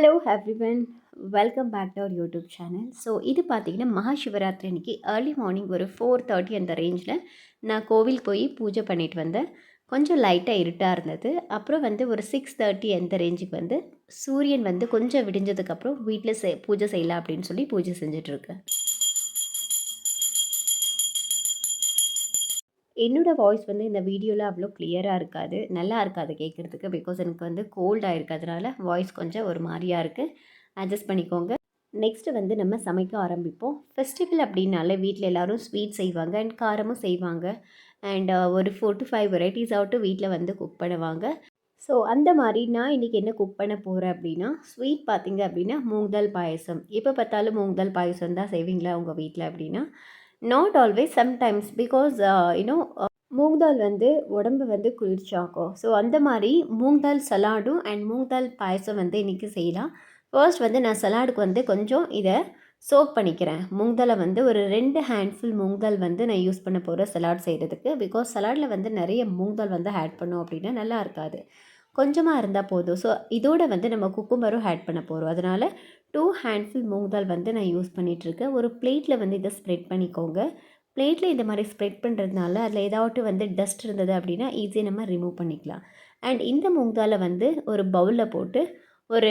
Hello everyone, welcome back to our YouTube channel. So இது பார்த்தீங்கன்னா மகாசிவராத்திரி அன்றைக்கி ஏர்லி மார்னிங் ஒரு 4:30 அந்த ரேஞ்சில் நான் கோவில் போய் பூஜை பண்ணிட்டு வந்தேன். கொஞ்சம் லைட்டாக இருட்டாக இருந்தது. அப்புறம் ஒரு 6:30 அந்த ரேஞ்சுக்கு சூரியன் கொஞ்சம் விடிஞ்சதுக்கப்புறம் வீட்டில் பூஜை செய்யலாம் அப்படின்னு சொல்லி பூஜை செஞ்சிட்ருக்கேன். என்னோடய வாய்ஸ் இந்த வீடியோவில் அவ்வளோ கிளியராக இருக்காது, நல்லா இருக்காது கேட்குறதுக்கு. பிகாஸ் எனக்கு கோல்டாக இருக்கிறதுனால வாய்ஸ் கொஞ்சம் ஒரு மாதிரியாக இருக்குது. அட்ஜஸ்ட் பண்ணிக்கோங்க. நெக்ஸ்ட்டு நம்ம சமைக்க ஆரம்பிப்போம். ஃபெஸ்டிவல் அப்படின்னாலே வீட்டில் எல்லோரும் ஸ்வீட் செய்வாங்க அண்ட் காரமும் செய்வாங்க. அண்ட் ஒரு 4 to 5 வெரைட்டிஸ் ஆகட்டும் வீட்டில் குக் பண்ணுவாங்க. ஸோ அந்த மாதிரி நான் இன்றைக்கி என்ன குக் பண்ண போகிறேன் அப்படின்னா, ஸ்வீட் பார்த்திங்க அப்படின்னா மூங் தால் பாயசம். எப்போ பார்த்தாலும் மூங் தால் பாயசம் தான் செய்வீங்களா உங்கள் வீட்டில் அப்படின்னா, not always, sometimes. Because moong dal உடம்பு குளிர்ச்சியாக்கும். ஸோ அந்த மாதிரி மூங் தால் சலாடும் அண்ட் மூங் தால் பாயசம் இன்றைக்கி செய்யலாம். ஃபர்ஸ்ட் நான் சலாடுக்கு கொஞ்சம் இதை சோக் பண்ணிக்கிறேன். மூங் தாலை ஒரு 2 ஹேண்ட்ஃபுல் மூங் தால் நான் யூஸ் பண்ண போகிறேன் சலாட் செய்கிறதுக்கு. பிகாஸ் சலாடில் நிறைய மூங் தால் ஆட் பண்ணோம் அப்படின்னா நல்லா இருக்காது, கொஞ்சமாக இருந்தால் போதும். ஸோ இதோட நம்ம குக்கும்பரும் ஆட் பண்ண போகிறோம். அதனால் 2 ஹேண்ட்ஃபுல் மூங் தால் நான் யூஸ் பண்ணிகிட்ருக்கேன். ஒரு பிளேட்டில் இதை ஸ்ப்ரெட் பண்ணிக்கோங்க. பிளேட்டில் இந்த மாதிரி ஸ்ப்ரெட் பண்ணுறதுனால அதில் ஏதாவது டஸ்ட் இருந்தது அப்படின்னா ஈஸியாக நம்ம ரிமூவ் பண்ணிக்கலாம். அண்ட் இந்த மூங் தாலை ஒரு பவுலில் போட்டு ஒரு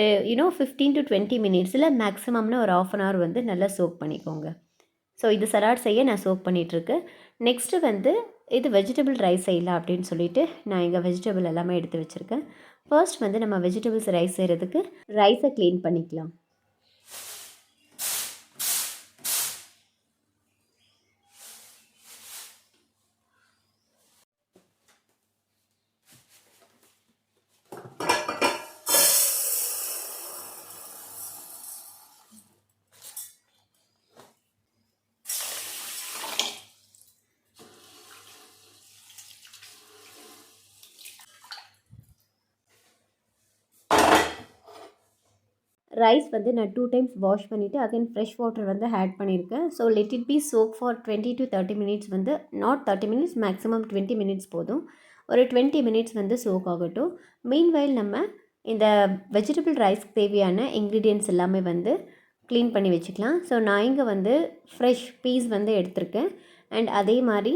15 to 20 மினிட்ஸ், இல்லை மேக்ஸிமம்னா ஒரு 1/2 அன் ஹவர் நல்லா சோக் பண்ணிக்கோங்க. ஸோ இது சலாட் செய்ய நான் சோக் பண்ணிகிட்ருக்கேன். நெக்ஸ்ட்டு இது வெஜிடபிள் ரைஸ் செய்யலாம் அப்படின்னு சொல்லிட்டு நான் இங்கே வெஜிடபிள் எல்லாமே எடுத்து வச்சுருக்கேன். ஃபர்ஸ்ட் நம்ம வெஜிடபிள்ஸ் ரைஸ் செய்கிறதுக்கு ரைஸை க்ளீன் பண்ணிக்கலாம். ரைஸ் நான் 2 டைம்ஸ் வாஷ் பண்ணிவிட்டு அகைன் ஃப்ரெஷ் வாட்டர் ஆட் பண்ணியிருக்கேன். So let it be soak for 20 to 30 minutes. Not 30 minutes, maximum 20 minutes போதும். ஒரு 20 மினிட்ஸ் சோக் ஆகட்டும். மீன்வைல் நம்ம இந்த வெஜிடபிள் ரைஸ்க்கு தேவையான இன்க்ரீடியன்ட்ஸ் எல்லாமே க்ளீன் பண்ணி வச்சுக்கலாம். ஸோ நான் இங்கே ஃப்ரெஷ் பீஸ் எடுத்திருக்கேன். அண்ட் அதே மாதிரி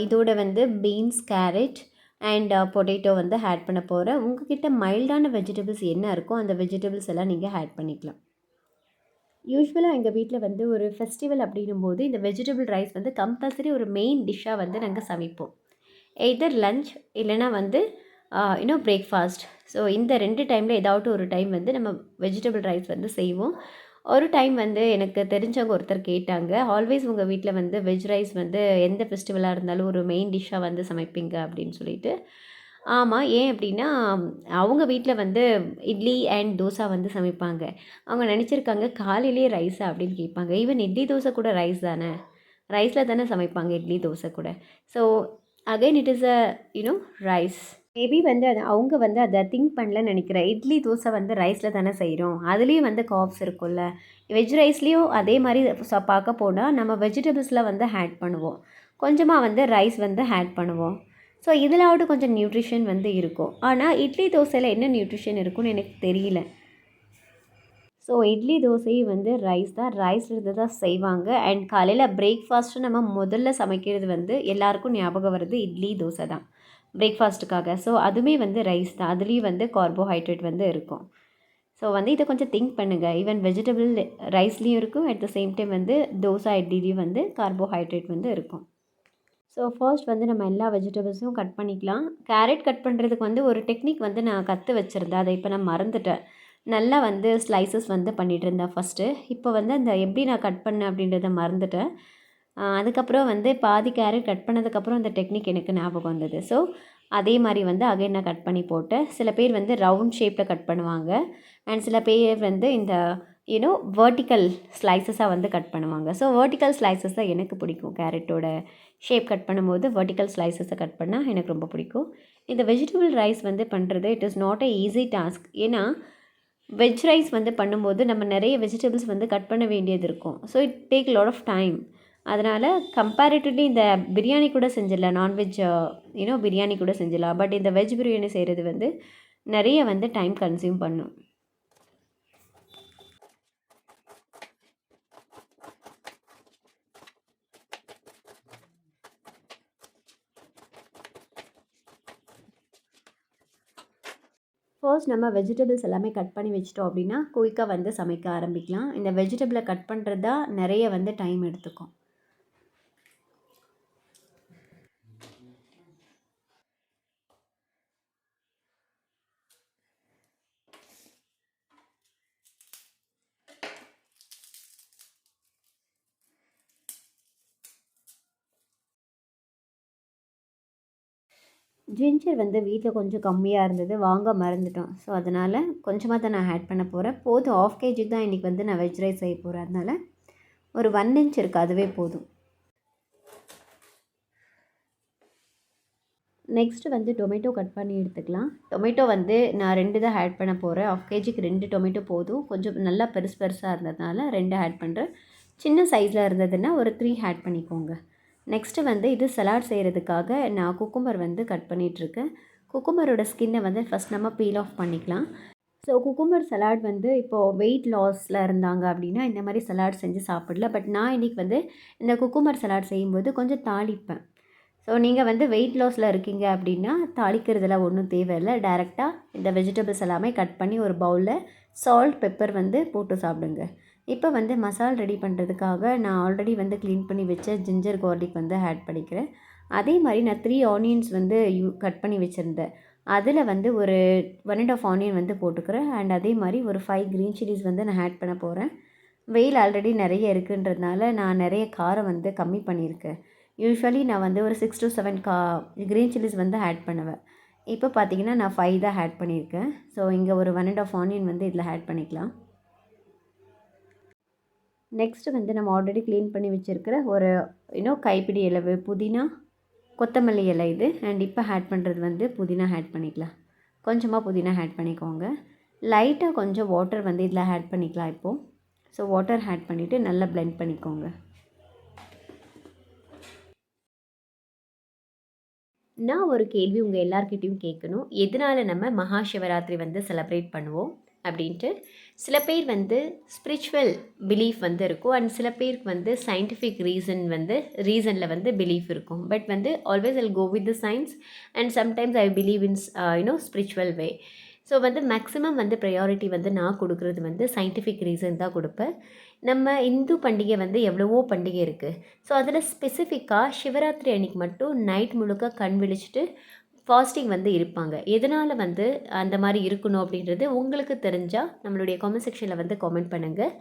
இதோட beans, carrot and potato add பண்ண போகிறேன். உங்கள்கிட்ட மைல்டான வெஜிடபிள்ஸ் என்ன இருக்கோ அந்த வெஜிடபிள்ஸ் எல்லாம் நீங்கள் ஆட் பண்ணிக்கலாம். யூஸ்வலாக எங்கள் வீட்டில் ஒரு ஃபெஸ்டிவல் அப்படின்னும்போது இந்த வெஜிடபிள் ரைஸ் கம்பல்சரி ஒரு மெயின் டிஷ்ஷாக நாங்கள் சமைப்போம். எய்தர் லஞ்ச் இல்லைனா பிரேக்ஃபாஸ்ட். ஸோ இந்த 2 டைமில் ஏதாவது ஒரு டைம் நம்ம வெஜிடபிள் ரைஸ் செய்வோம். ஒரு டைம் எனக்கு தெரிஞ்சவங்க ஒருத்தர் கேட்டாங்க, ஆல்வேஸ் உங்கள் வீட்டில் வெஜ் ரைஸ் எந்த ஃபெஸ்டிவலாக இருந்தாலும் ஒரு மெயின் டிஷ்ஷாக சமைப்பீங்க அப்படின்னு சொல்லிட்டு. ஆமாம், ஏன் அப்படின்னா அவங்க வீட்டில் இட்லி அண்ட் தோசை சமைப்பாங்க. அவங்க நினச்சிருக்காங்க காலையிலே ரைஸா அப்படின்னு கேட்பாங்க. ஈவன் இட்லி தோசை கூட ரைஸ் தானே, ரைஸில் தானே சமைப்பாங்க இட்லி தோசை கூட. So again it is rice. Maybe அது அவங்க அதை திங்க் பண்ணலன்னு நினைக்கிறேன். இட்லி தோசை ரைஸில் தானே செய்கிறோம், அதுலேயும் காப்ஸ் இருக்கும்ல. வெஜ் ரைஸ்லேயும் அதே மாதிரி பார்க்க போனால் நம்ம வெஜிடபிள்ஸில் ஆட் பண்ணுவோம், கொஞ்சமாக ரைஸ் ஆட் பண்ணுவோம். ஸோ இதிலாவது கொஞ்சம் நியூட்ரிஷன் இருக்கும். ஆனால் இட்லி தோசையில் என்ன நியூட்ரிஷன் இருக்குன்னு எனக்கு தெரியல. ஸோ இட்லி தோசையும் ரைஸ் தான், ரைஸ்லேருந்து தான் செய்வாங்க. அண்ட் காலையில் பிரேக்ஃபாஸ்ட்டு நம்ம முதல்ல சமைக்கிறது எல்லாேருக்கும் ஞாபகம் வருது இட்லி தோசை தான் பிரேக்ஃபாஸ்ட்டுக்காக. ஸோ அதுவுமே ரைஸ் தான், அதுலேயும் கார்போஹைட்ரேட் இருக்கும். ஸோ இதை கொஞ்சம் திங்க் பண்ணுங்கள். ஈவன் வெஜிடபிள் ரைஸ்லேயும் இருக்கும், at the same time dosa இட்லிலையும் கார்போஹைட்ரேட் இருக்கும். ஸோ ஃபர்ஸ்ட் நம்ம எல்லா வெஜிடபிள்ஸும் கட் பண்ணிக்கலாம். கேரட் கட் பண்ணுறதுக்கு ஒரு டெக்னிக் நான் கற்று வச்சுருந்தேன், அதை இப்போ நான் மறந்துட்டேன். நல்லா ஸ்லைசஸ் பண்ணிகிட்டு இருந்தேன் ஃபஸ்ட்டு. இப்போ அந்த எப்படி நான் கட் பண்ணேன் அப்படின்றத மறந்துட்டேன். அதுக்கப்புறம் பாதி கேரட் கட் பண்ணதுக்கப்புறம் அந்த டெக்னிக் எனக்கு ஞாபகம் வந்தது. ஸோ அதே மாதிரி அகைன் நான் கட் பண்ணி போட்டேன். சில பேர் ரவுண்ட் ஷேப்பில் கட் பண்ணுவாங்க அண்ட் சில பேர் இந்த வேர்ட்டிக்கல் ஸ்லைசஸாக கட் பண்ணுவாங்க. ஸோ வேர்ட்டிக்கல் ஸ்லைசஸ் தான் எனக்கு பிடிக்கும். கேரட்டோட ஷேப் கட் பண்ணும்போது வேர்ட்டிக்கல் ஸ்லைசஸை கட் பண்ணால் எனக்கு ரொம்ப பிடிக்கும். இந்த வெஜிடபிள் ரைஸ் பண்ணுறது it is not a easy task. ஏன்னா வெஜ் ரைஸ் பண்ணும்போது நம்ம நிறைய வெஜிடபிள்ஸ் கட் பண்ண வேண்டியது இருக்கும். So it take lot of time. அதனால் கம்பேரிட்டிவ்லி இந்த பிரியாணி கூட செஞ்சிடலாம், நான்வெஜ் பிரியாணி கூட செஞ்சிடலாம். பட் இந்த வெஜ் பிரியாணி செய்கிறது நிறைய டைம் கன்சியூம் பண்ணும். ஃபர்ஸ்ட் நம்ம வெஜிடபிள்ஸ் எல்லாமே கட் பண்ணி வச்சிட்டோம் அப்படின்னா குயிக்காக வந்து சமைக்க ஆரம்பிக்கலாம். இந்த வெஜிடபிளை கட் பண்ணுறது தான் நிறைய வந்து டைம் எடுத்துக்கும். ஜிஞ்சர் வந்து வீட்டில் கொஞ்சம் கம்மியாக இருந்தது, வாங்க மறந்துட்டோம். ஸோ அதனால் கொஞ்சமாக தான் நான் ஆட் பண்ண போகிறேன். போதும், 1/2 kg தான் இன்றைக்கி வந்து நான் வெஜ் ரைஸ் செய்ய போகிறேன். அதனால் ஒரு 1 inch இருக்குது, அதுவே போதும். நெக்ஸ்ட்டு வந்து டொமேட்டோ கட் பண்ணி எடுத்துக்கலாம். டொமேட்டோ வந்து நான் 2 தான் ஆட் பண்ண போகிறேன். 1/2 kgக்கு 2 டொமேட்டோ போதும். கொஞ்சம் நல்லா பெருசாக இருந்ததுனால 2 ஆட் பண்ணுறேன். சின்ன சைஸில் இருந்ததுன்னா ஒரு 3 ஆட் பண்ணிக்கோங்க. நெக்ஸ்ட்டு வந்து இது சலாட் செய்கிறதுக்காக நான் குக்கும்பர் வந்து கட் பண்ணிகிட்ருக்கேன். குக்கும்பரோட ஸ்கின்னை வந்து ஃபஸ்ட் நம்ம பீல் ஆஃப் பண்ணிக்கலாம். ஸோ குக்கும்பர் சலாட் வந்து இப்போது வெயிட் லாஸில் இருந்தாங்க அப்படின்னா இந்த மாதிரி சலாட் செஞ்சு சாப்பிடல. பட் நான் இன்றைக்கி வந்து இந்த குக்கும்பர் சலாட் செய்யும்போது கொஞ்சம் தாளிப்பேன். ஸோ நீங்கள் வந்து வெயிட் லாஸில் இருக்கீங்க அப்படின்னா தாளிக்கிறதுலாம் ஒன்றும் தேவையில்லை. டைரெக்டாக இந்த வெஜிடபிள்ஸ் எல்லாமே கட் பண்ணி ஒரு பவுலில் சால்ட், பெப்பர் வந்து போட்டு சாப்பிடுங்க. இப்போ வந்து மசால் ரெடி பண்ணுறதுக்காக நான் ஆல்ரெடி வந்து க்ளீன் பண்ணி வச்ச ஜிஞ்சர் கார்லிக் வந்து ஆட் பண்ணிக்கிறேன். அதே மாதிரி நான் 3 ஆனியன்ஸ் வந்து கட் பண்ணி வச்சுருந்தேன். அதில் வந்து ஒரு 1 1/2 ஆனியன் வந்து போட்டுக்கிறேன். அண்ட் அதே மாதிரி ஒரு 5 க்ரீன் சில்லிஸ் வந்து நான் ஆட் பண்ண போகிறேன். வெயில் ஆல்ரெடி நிறைய இருக்குன்றதுனால நான் நிறைய காரம் வந்து கம்மி பண்ணியிருக்கேன். யூஸ்வலி நான் வந்து ஒரு 6 to 7 க்ரீன் சில்லிஸ் வந்து ஆட் பண்ணுவேன். இப்போ பார்த்தீங்கன்னா நான் 5 தான் ஆட் பண்ணியிருக்கேன். ஸோ இங்கே ஒரு 1 1/2 ஆனியன் வந்து இதில் ஆட் பண்ணிக்கலாம். நெக்ஸ்ட்டு வந்து நம்ம ஆல்ரெடி க்ளீன் பண்ணி வச்சுருக்கிற ஒரு கைப்பிடி அளவு புதினா, கொத்தமல்லி இலை இது. அண்ட் இப்போ ஆட் பண்ணுறது வந்து புதினா ஆட் பண்ணிக்கலாம். கொஞ்சமாக புதினா ஆட் பண்ணிக்கோங்க. லைட்டாக கொஞ்சம் வாட்டர் வந்து இதில் ஆட் பண்ணிக்கலாம் இப்போது. ஸோ வாட்டர் ஆட் பண்ணிவிட்டு நல்லா பிளெண்ட் பண்ணிக்கோங்க. நான் ஒரு கேள்வி உங்கள் எல்லார்கிட்டையும் கேட்கணும். எதனால் நம்ம மகா சிவராத்திரி வந்து செலிப்ரேட் பண்ணுவோம் அப்படின்ட்டு. சில பேர் வந்து ஸ்பிரிச்சுவல் பிலீஃப் வந்து இருக்கும். அண்ட் சில பேருக்கு வந்து சயின்டிஃபிக் ரீசனில் வந்து பிலீஃப் இருக்கும். பட் வந்து always I'll go with the science and sometimes I believe in spiritual way. So வந்து மேக்ஸிமம் வந்து ப்ரையாரிட்டி வந்து நான் கொடுக்குறது வந்து சயின்டிஃபிக் ரீசன் தான் கொடுப்பேன். நம்ம இந்து பண்டிகை வந்து எவ்வளவோ பண்டிகை இருக்குது. ஸோ அதில் ஸ்பெசிஃபிக்காக சிவராத்திரி அன்றைக்கி மட்டும் நைட் முழுக்க கண் விழிச்சிட்டு ஃபாஸ்டிங் வந்து இருப்பாங்க. எதனால் வந்து அந்த மாதிரி இருக்கணும் அப்படின்றது உங்களுக்கு தெரிஞ்சால் நம்மளுடைய காமெண்ட் செக்ஷனில் வந்து காமெண்ட் பண்ணுங்கள்.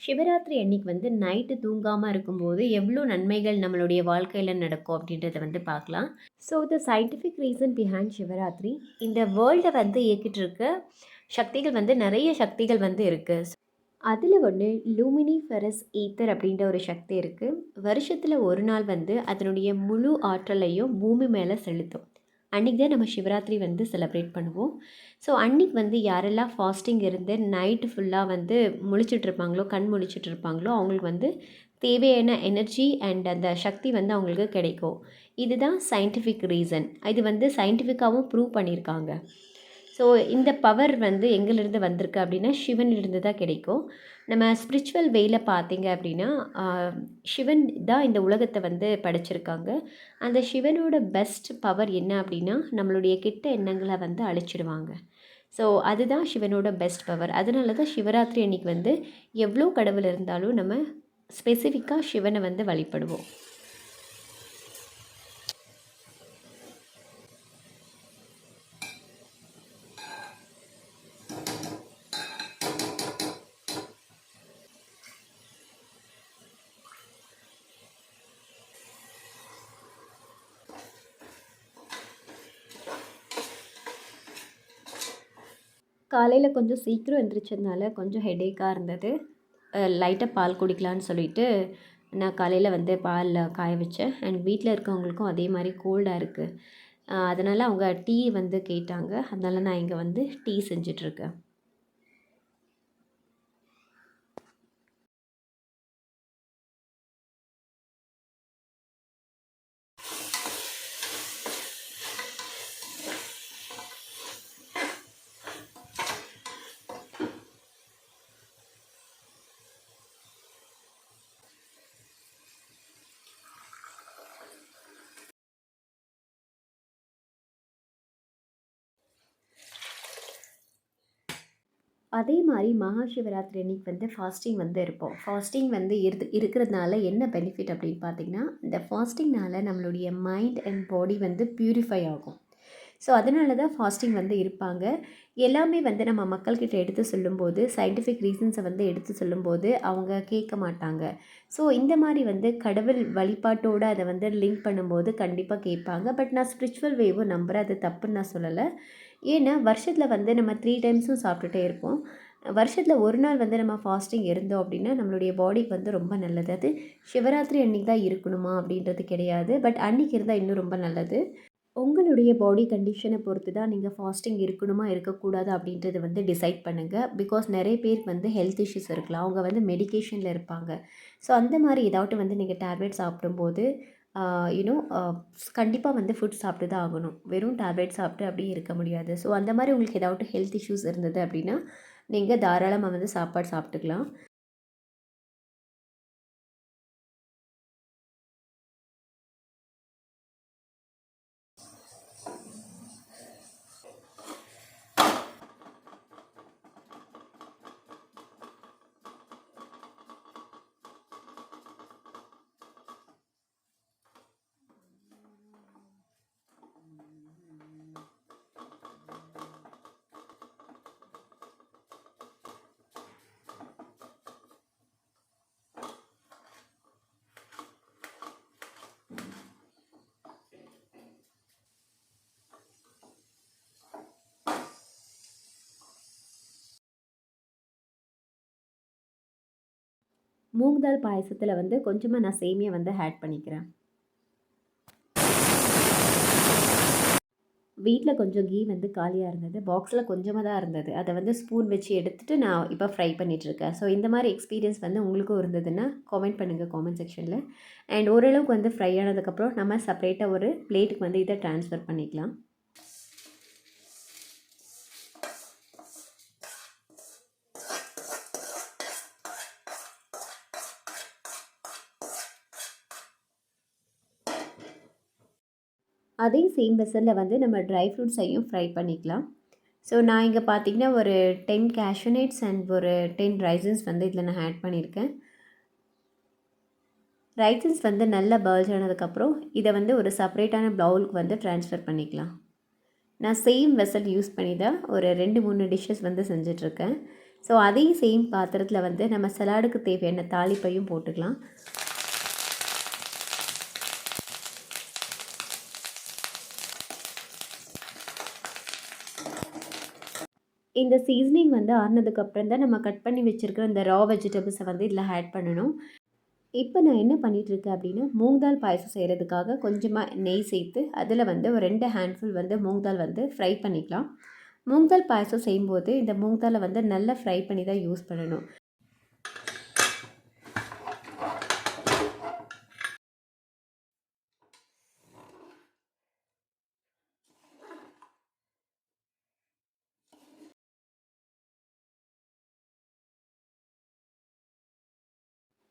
சிவராத்திரி அன்றைக்கி வந்து நைட்டு தூங்காமல் இருக்கும்போது எவ்வளோ நன்மைகள் நம்மளுடைய வாழ்க்கையில் நடக்கும் அப்படின்றத வந்து பார்க்கலாம். So the scientific reason behind Shivaratri, இந்த வேர்ல்டை வந்து இயக்கிட்டு இருக்க சக்திகள் வந்து நிறைய சக்திகள் வந்து இருக்குது. அதில் ஒன்று லூமினிஃபெரஸ் ஈத்தர் அப்படின்ற ஒரு சக்தி இருக்குது. வருஷத்தில் ஒரு நாள் வந்து அதனுடைய முழு ஆற்றலையும் பூமி மேலே செலுத்தும். அன்றைக்கி தான் நம்ம சிவராத்திரி வந்து செலிப்ரேட் பண்ணுவோம். ஸோ அன்றைக்கி வந்து யாரெல்லாம் ஃபாஸ்டிங் இருந்து நைட்டு ஃபுல்லாக வந்து முழிச்சிட்ருப்பாங்களோ, கண் முழிச்சிட்ருப்பாங்களோ அவங்களுக்கு வந்து தேவையான எனர்ஜி அண்ட் அந்த சக்தி வந்து அவங்களுக்கு கிடைக்கும். இதுதான் சயின்டிஃபிக் ரீசன். இது வந்து சயின்டிஃபிக்காகவும் ப்ரூவ் பண்ணியிருக்காங்க. ஸோ இந்த பவர் வந்து எங்கேருந்து வந்திருக்கு அப்படின்னா சிவனிலிருந்து தான் கிடைக்கும். நம்ம ஸ்பிரிச்சுவல் வேல பார்த்தீங்க அப்படின்னா சிவன் தான் இந்த உலகத்தை வந்து படைச்சிருக்காங்க. அந்த சிவனோட பெஸ்ட் பவர் என்ன அப்படின்னா நம்மளுடைய கெட்ட எண்ணங்களை வந்து அழிச்சிடுவாங்க. ஸோ அதுதான் சிவனோட பெஸ்ட் பவர். அதனால தான் சிவராத்திரி அன்றைக்கி வந்து எவ்வளோ கடவுள் இருந்தாலும் நம்ம ஸ்பெசிஃபிக்காக சிவனை வந்து வழிபடுவோம். காலையில் கொஞ்சம் சீக்கிரம் எழுந்திரிச்சதுனால கொஞ்சம் ஹெடேக்காக இருந்தது. லைட்டாக பால் குடிக்கலான்னு சொல்லிட்டு நான் காலையில் வந்து பால் காய வச்சேன். அண்ட் வீட்டில் இருக்கவங்களுக்கும் அதே மாதிரி கோல்டாக இருக்குது. அதனால் அவங்க டீ வந்து கேட்டாங்க. அதனால் நான் இங்கே வந்து டீ செஞ்சிட்ருக்கேன். அதே மாரி மகா சிவராத்திரி அன்னைக்கு வந்து ஃபாஸ்டிங் வந்து இருப்போம். ஃபாஸ்டிங் வந்து இருக்கிறதுனால என்ன பெனிஃபிட் அப்படின்னு பார்த்தீங்கன்னா, இந்த ஃபாஸ்டிங்னால நம்மளுடைய மைண்ட் அண்ட் பாடி வந்து பியூரிஃபை ஆகும். ஸோ அதனால தான் ஃபாஸ்டிங் வந்து இருப்பாங்க. எல்லாமே வந்து நம்ம மக்கள்கிட்ட எடுத்து சொல்லும்போது, சயின்டிஃபிக் ரீசன்ஸை வந்து எடுத்து சொல்லும்போது, அவங்க கேட்க மாட்டாங்க. ஸோ இந்த மாரி வந்து கடவுள் வழிபாட்டோட அத வந்து லிங்க் பண்ணும்போது கண்டிப்பா கேட்பாங்க. பட் நான் ஸ்பிரிச்சுவல் வேவும் நம்புறேன். அது தப்புன்னு நான் சொல்லல. ஏன்னா, வருஷத்துல வந்து நம்ம 3 டைம்ஸும் சாப்பிட்டுட்டே இருப்போம். வருஷத்துல 1 நாள் வந்து நம்ம ஃபாஸ்டிங் இருந்தோம் அப்படின்னா, நம்மளுடைய பாடிக்கு வந்து ரொம்ப நல்லது. அது சிவராத்திரி அன்னைக்கு தான் இருக்கணுமா அப்படின்றது கிடையாது. பட் அன்னைக்கு இருந்தா இன்னும் ரொம்ப நல்லது. உங்களுடைய பாடி கண்டிஷனை பொறுத்து தான் நீங்கள் ஃபாஸ்டிங் இருக்கணுமா இருக்கக்கூடாது அப்படின்றத வந்து டிசைட் பண்ணுங்கள். பிகாஸ் நிறைய பேருக்கு வந்து ஹெல்த் இஷ்யூஸ் இருக்கலாம். அவங்க வந்து மெடிக்கேஷனில் இருப்பாங்க. ஸோ அந்த மாதிரி ஏதாட்டு வந்து நீங்கள் டேப்லெட் சாப்பிடும்போது யூனோ கண்டிப்பாக வந்து ஃபுட் சாப்பிட்டு தான் ஆகணும். வெறும் டேப்லெட் சாப்பிட்டு அப்படியே இருக்க முடியாது. ஸோ அந்த மாதிரி உங்களுக்கு ஏதாட்டு ஹெல்த் இஷ்யூஸ் இருந்தது அப்படின்னா நீங்கள் தாராளமாக வந்து சாப்பாடு சாப்பிட்டுக்கலாம். மூங் தால் பாயசத்தில் வந்து கொஞ்சமாக நான் சேமியா வந்து ஆட் பண்ணிக்கிறேன். வீட்டில் கொஞ்சம் கீ வந்து காலியாக இருந்தது. பாக்ஸில் கொஞ்சமாக தான் இருந்தது. அதை வந்து ஸ்பூன் வச்சு எடுத்துகிட்டு நான் இப்போ ஃப்ரை பண்ணிகிட்ருக்கேன். ஸோ இந்த மாதிரி எக்ஸ்பீரியன்ஸ் வந்து உங்களுக்கும் இருந்ததுன்னா காமெண்ட் பண்ணுங்கள் காமெண்ட் செக்ஷனில். அண்ட் ஓரளவுக்கு வந்து ஃப்ரை ஆனதுக்கப்புறம் நம்ம செப்பரேட்டாக ஒரு பிளேட்டுக்கு வந்து இதை ட்ரான்ஸ்ஃபர் பண்ணிக்கலாம். அதே சேம் வெசலில் வந்து நம்ம ட்ரை ஃப்ரூட்ஸையும் ஃப்ரை பண்ணிக்கலாம். ஸோ நான் இங்கே பார்த்தீங்கன்னா ஒரு 10 கேஷ்யூ நட்ஸ் அண்ட் ஒரு 10 ரைசன்ஸ் வந்து இதில் நான் ஆட் பண்ணியிருக்கேன். ரைசன்ஸ் வந்து நல்லா பர்ஜ் ஆனதுக்கப்புறம் இதை வந்து ஒரு செப்பரேட்டான பவுலுக்கு வந்து ட்ரான்ஸ்ஃபர் பண்ணிக்கலாம். நான் சேம் வெசல் யூஸ் பண்ணி தான் ஒரு 2-3 டிஷ்ஷஸ் வந்து செஞ்சிட்ருக்கேன். ஸோ அதே சேம் பாத்திரத்தில் வந்து நம்ம சலாடுக்கு தேவையான தாளிப்பையும் போட்டுக்கலாம். இந்த சீசனிங் வந்து ஆறுனதுக்கப்புறம் தான் நம்ம கட் பண்ணி வச்சுருக்கிற இந்த ரா வெஜிடபிள்ஸை வந்து இதில் ஆட் பண்ணணும். இப்போ நான் என்ன பண்ணிகிட்ருக்கேன் அப்படின்னா, மூங் தால் பாயசம் செய்கிறதுக்காக கொஞ்சமாக நெய் சேர்த்து அதில் வந்து ஒரு 2 ஹேண்ட்ஃபுல் வந்து மூங் தால் வந்து ஃப்ரை பண்ணிக்கலாம். மூங் தால் பாயசம் செய்யும்போது இந்த மூங் தாலை வந்து நல்லா ஃப்ரை பண்ணி தான் யூஸ் பண்ணணும்.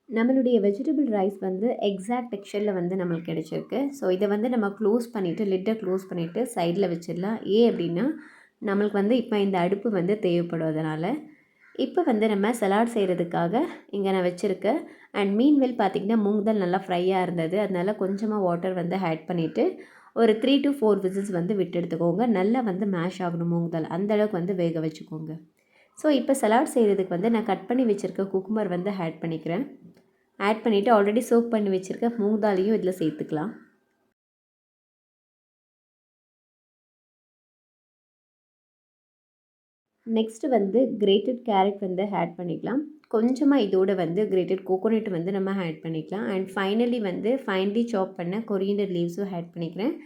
நம்மளுடைய வெஜிடபிள் ரைஸ் வந்து எக்ஸாக்ட் டெக்ஸ்சரில் வந்து நம்மளுக்கு கிடச்சிருக்கு. ஸோ இதை வந்து நம்ம க்ளோஸ் பண்ணிவிட்டு லிட்டை க்ளோஸ் பண்ணிவிட்டு சைடில் வச்சிடலாம். ஏன் அப்படின்னா நம்மளுக்கு வந்து இப்போ இந்த அடுப்பு வந்து தேவைப்படும். அதனால் இப்போ வந்து நம்ம சலாட் செய்கிறதுக்காக இங்கே நான் வச்சுருக்கேன். அண்ட் மீன்வெல் பார்த்திங்கன்னா மூங் தால் நல்லா ஃப்ரையாக இருந்தது. அதனால் கொஞ்சமாக வாட்டர் வந்து ஆட் பண்ணிவிட்டு ஒரு 3 to 4 விசில்ஸ் வந்து விட்டு எடுத்துக்கோங்க. நல்லா வந்து மேஷ் ஆகணும் மூங் தால். அந்தளவுக்கு வந்து வேக வச்சுக்கோங்க. ஸோ இப்போ சலாட் செய்கிறதுக்கு வந்து நான் கட் பண்ணி வச்சுருக்க குக்கும்பர் வந்து ஆட் பண்ணிக்கிறேன். ஆட் பண்ணிவிட்டு ஆல்ரெடி சோக் பண்ணி வச்சுருக்க மூங் தாலையும் இதில் சேர்த்துக்கலாம். நெக்ஸ்ட்டு வந்து கிரேட்டட் கேரட் வந்து ஆட் பண்ணிக்கலாம். கொஞ்சமாக இதோட வந்து கிரேட்டட் கோகோனட் வந்து நம்ம ஆட் பண்ணிக்கலாம். அண்ட் ஃபைனலி வந்து ஃபைன்லி சாப் பண்ண கொரியண்டர் லீவ்ஸும் ஆட் பண்ணிக்கிறேன்.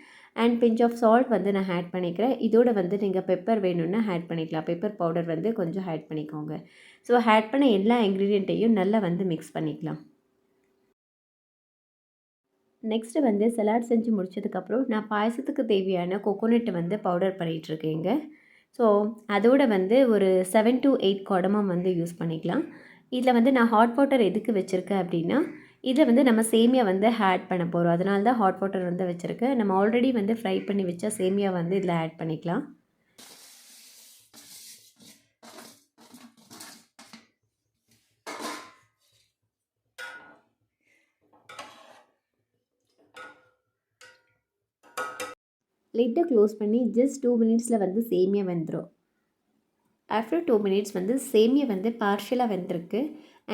அண்ட் பிஞ்ச் ஆஃப் சால்ட் வந்து நான் ஆட் பண்ணிக்கிறேன். இதோட வந்து நீங்கள் பெப்பர் வேணும்னா ஆட் பண்ணிக்கலாம். பெப்பர் பவுடர் வந்து கொஞ்சம் ஆட் பண்ணிக்கோங்க. ஸோ ஆட் பண்ண எல்லா இன்க்ரீடியண்ட்டையும் நல்லா வந்து மிக்ஸ் பண்ணிக்கலாம். நெக்ஸ்ட்டு வந்து சலாட் செஞ்சு முடிச்சதுக்கப்புறம் நான் பாயசத்துக்கு தேவையான கோகோனட்டை வந்து பவுடர் பண்ணிகிட்ருக்கேங்க. ஸோ அதோட வந்து ஒரு 7 to 8 குடமம் வந்து யூஸ் பண்ணிக்கலாம். இதில் வந்து நான் ஹாட் வாட்டர் எதுக்கு வச்சுருக்கேன் அப்படின்னா, இதில் வந்து நம்ம சேமியா வந்து ஆட் பண்ண போகிறோம். அதனால தான் ஹாட் வாட்டர் வந்து வச்சுருக்கேன். நம்ம ஆல்ரெடி வந்து ஃப்ரை பண்ணி வச்ச சேமியா வந்து இதில் ஆட் பண்ணிக்கலாம். லிட்டை க்ளோஸ் பண்ணி ஜஸ்ட் 2 மினிட்ஸில் வந்து சேமியா வெந்துடும். ஆஃப்டர் 2 மினிட்ஸ் வந்து சேமியா வந்து பார்ஷியலாக வெந்திருக்கு.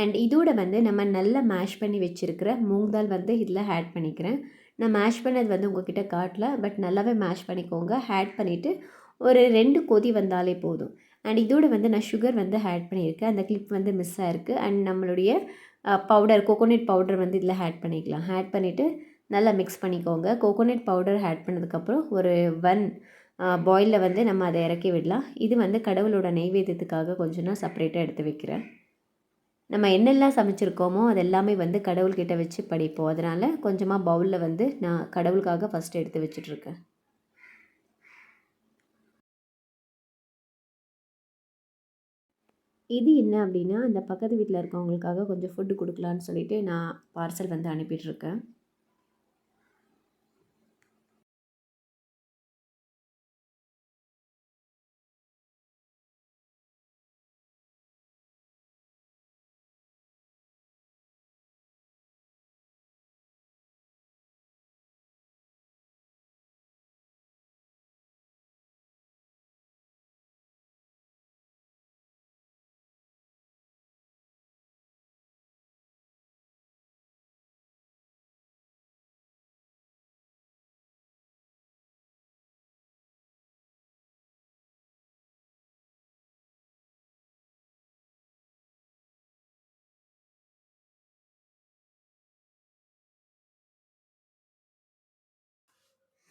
அண்ட் இதோட வந்து நம்ம நல்லா மேஷ் பண்ணி வச்சுருக்கிற மூங் தால் வந்து இதில் ஆட் பண்ணிக்கிறேன். நான் மேஷ் பண்ணது வந்து உங்ககிட்ட காட்டல, பட் நல்லாவே மேஷ் பண்ணிக்கோங்க. ஆட் பண்ணிவிட்டு ஒரு 2 கொதி வந்தாலே போதும். அண்ட் இதோட வந்து நான் சுகர் வந்து ஆட் பண்ணியிருக்கேன். அந்த கிளிப் வந்து மிஸ் ஆகிருக்கு. அண்ட் நம்மளுடைய பவுடர் கோகோனட் பவுடர் வந்து இதில் ஆட் பண்ணிக்கலாம். ஆட் பண்ணிவிட்டு நல்லா மிக்ஸ் பண்ணிக்கோங்க. கோகோனட் பவுடர் ஆட் பண்ணதுக்கப்புறம் ஒரு 1 பாயிலில் வந்து நம்ம அதை இறக்கி விடலாம். இது வந்து கடவுளோட நெய்வேத்தியத்துக்காக கொஞ்சம் நான் செப்பரேட்டாக எடுத்து வைக்கிறேன். நம்ம என்னெல்லாம் சமைச்சிருக்கோமோ அது எல்லாமே வந்து கடவுள்கிட்ட வச்சு படைப்போம். அதனால் கொஞ்சமாக பவுலில் வந்து நான் கடவுளுக்காக ஃபஸ்ட்டு எடுத்து வச்சிட்ருக்கேன். இது என்ன அப்படின்னா, அந்த பக்கத்து வீட்டில் இருக்கவங்களுக்காக கொஞ்சம் ஃபுட்டு கொடுக்கலான்னு சொல்லிட்டு நான் பார்சல் வந்து அனுப்பிட்டுருக்கேன்.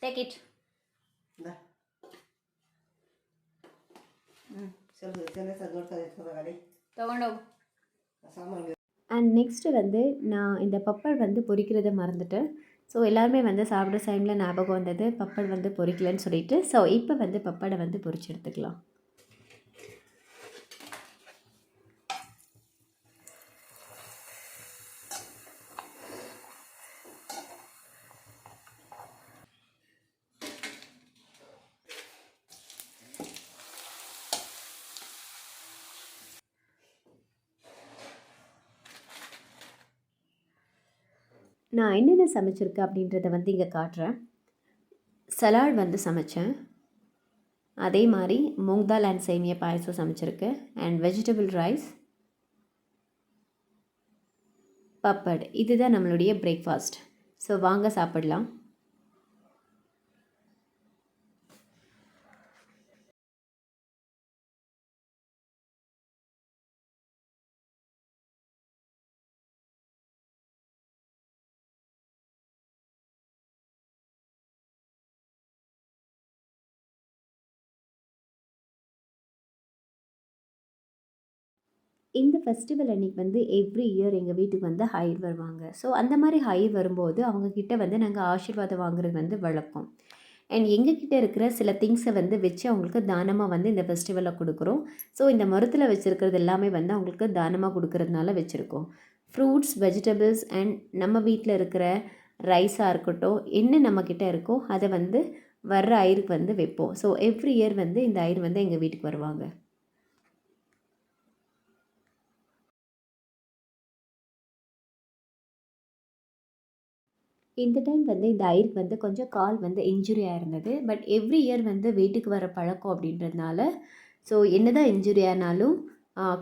Take it. ತಗೊಂಡೋಗು. அண்ட் நெக்ஸ்ட்டு வந்து நான் இந்த பப்பட் வந்து பொரிக்கிறத மறந்துட்டேன். ஸோ எல்லாருமே வந்து சாப்பிட்ற டைமில் ஞாபகம் வந்தது பப்பட் வந்து பொரிக்கலன்னு சொல்லிட்டு. ஸோ இப்போ வந்து பப்படை வந்து பொரிச்சு எடுத்துக்கலாம். நான் என்னென்ன சமைச்சிருக்கேன் அப்படின்றத வந்து இங்கே காட்டுறேன். சலாட் வந்து சமைச்சேன். அதே மாதிரி மூங் தால் அண்ட் சேமியா பாயசம் சமைச்சிருக்கேன். And vegetable rice, papad. இதுதான் நம்மளுடைய பிரேக்ஃபாஸ்ட். ஸோ வாங்க சாப்பிடலாம். இந்த ஃபெஸ்டிவல் அன்றைக்கி வந்து எவ்ரி இயர் எங்கள் வீட்டுக்கு வந்து ஹையர் வருவாங்க. ஸோ அந்த மாதிரி ஹையர் வரும்போது அவங்கக்கிட்ட வந்து நாங்கள் ஆசீர்வாதம் வாங்குறது வந்து வழக்கம். அண்ட் எங்ககிட்ட இருக்கிற சில திங்ஸை வந்து வச்சு அவங்களுக்கு தானமாக வந்து இந்த ஃபெஸ்டிவலில் கொடுக்குறோம். ஸோ இந்த மரத்தில் வச்சுருக்கிறது எல்லாமே வந்து அவங்களுக்கு தானமாக கொடுக்கறதுனால வச்சுருக்கோம். ஃப்ரூட்ஸ், வெஜிடபிள்ஸ் அண்ட் நம்ம வீட்டில் இருக்கிற ரைஸாக இருக்கட்டும், என்ன நம்மக்கிட்ட இருக்கோ அதை வந்து வர்ற ஐயருக்கு வந்து வைப்போம். ஸோ எவ்ரி இயர் வந்து இந்த ஐயர் வந்து எங்கள் வீட்டுக்கு வருவாங்க. இந்த டைம் வந்து இந்த ஐயருக்கு வந்து கொஞ்சம் கால் வந்து இன்ஜுரியாக இருந்தது. பட் எவ்ரி இயர் வந்து வீட்டுக்கு வர பழக்கம் அப்படின்றதுனால, ஸோ என்னதான் இன்ஜுரி ஆனாலும்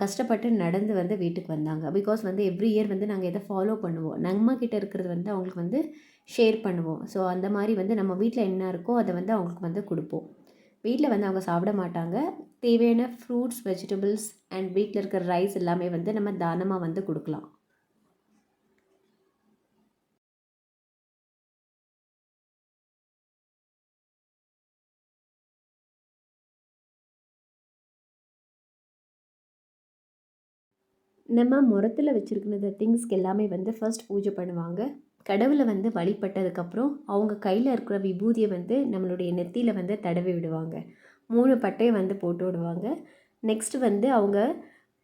கஷ்டப்பட்டு நடந்து வந்து வீட்டுக்கு வந்தாங்க. பிகாஸ் வந்து எவ்ரி இயர் வந்து நாங்கள் இதை ஃபாலோ பண்ணுவோம். நம்மக்கிட்ட இருக்கிறது வந்து அவங்களுக்கு வந்து ஷேர் பண்ணுவோம். ஸோ அந்த மாதிரி வந்து நம்ம வீட்டில் என்ன இருக்கோ அதை வந்து அவங்களுக்கு வந்து கொடுப்போம். வீட்டில் வந்து அவங்க சாப்பிட மாட்டாங்க. தேவையான ஃப்ரூட்ஸ், வெஜிடபிள்ஸ் அண்ட் வீட்டில் இருக்கிற ரைஸ் எல்லாமே வந்து நம்ம தானமாக வந்து கொடுக்கலாம். நம்ம முறத்தில் வச்சுருக்கிற திங்ஸ்க்கு எல்லாமே வந்து ஃபர்ஸ்ட் பூஜை பண்ணுவாங்க. கடவுளை வந்து வழிபட்டதுக்கப்புறம் அவங்க கையில் இருக்கிற விபூதியை வந்து நம்மளுடைய நெத்தியில் வந்து தடவி விடுவாங்க. 3 பட்டையை வந்து போட்டு விடுவாங்க. நெக்ஸ்ட்டு வந்து அவங்க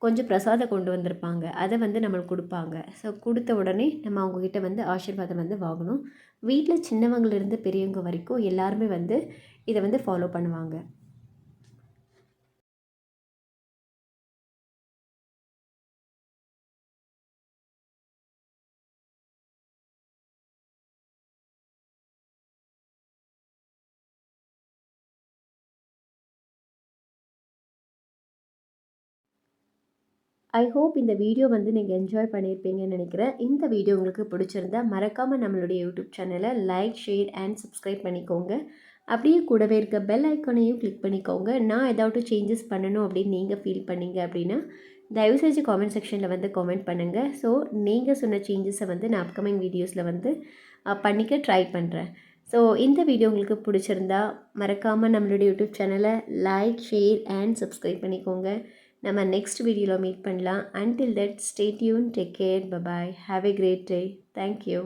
கொஞ்சம் பிரசாதம் கொண்டு வந்திருப்பாங்க. அதை வந்து நம்மளுக்கு கொடுப்பாங்க. ஸோ கொடுத்த உடனே நம்ம அவங்கக்கிட்ட வந்து ஆசீர்வாதம் வந்து வாங்கணும். வீட்டில் சின்னவங்கலேருந்து பெரியவங்க வரைக்கும் எல்லாருமே வந்து இதை வந்து ஃபாலோ பண்ணுவாங்க. ஐ ஹோப் இந்த வீடியோ வந்து நீங்கள் என்ஜாய் பண்ணியிருப்பீங்கன்னு நினைக்கிறேன். இந்த வீடியோ உங்களுக்கு பிடிச்சிருந்தா மறக்காமல் நம்மளுடைய யூடியூப் சேனலை லைக், ஷேர் அண்ட் சப்ஸ்கிரைப் பண்ணிக்கோங்க. அப்படியே கூடவே இருக்க பெல் ஐக்கானையும் கிளிக் பண்ணிக்கோங்க. நான் ஏதாவது சேஞ்சஸ் பண்ணணும் அப்படின்னு நீங்கள் ஃபீல் பண்ணீங்க அப்படின்னா தயவு செஞ்சு காமெண்ட் செக்ஷனில் வந்து காமெண்ட் பண்ணுங்கள். ஸோ நீங்கள் சொன்ன சேஞ்சஸை வந்து நான் அப்கமிங் வீடியோஸில் வந்து பண்ணிக்க ட்ரை பண்ணுறேன். ஸோ இந்த வீடியோ உங்களுக்கு பிடிச்சிருந்தா மறக்காமல் நம்மளுடைய யூடியூப் சேனலை லைக், ஷேர் அண்ட் சப்ஸ்கிரைப் பண்ணிக்கோங்க. நம்ம நெக்ஸ்ட் வீடியோவில் மீட் பண்ணலாம். Until that stay tune, take care, bye bye, have a great day. Thank you.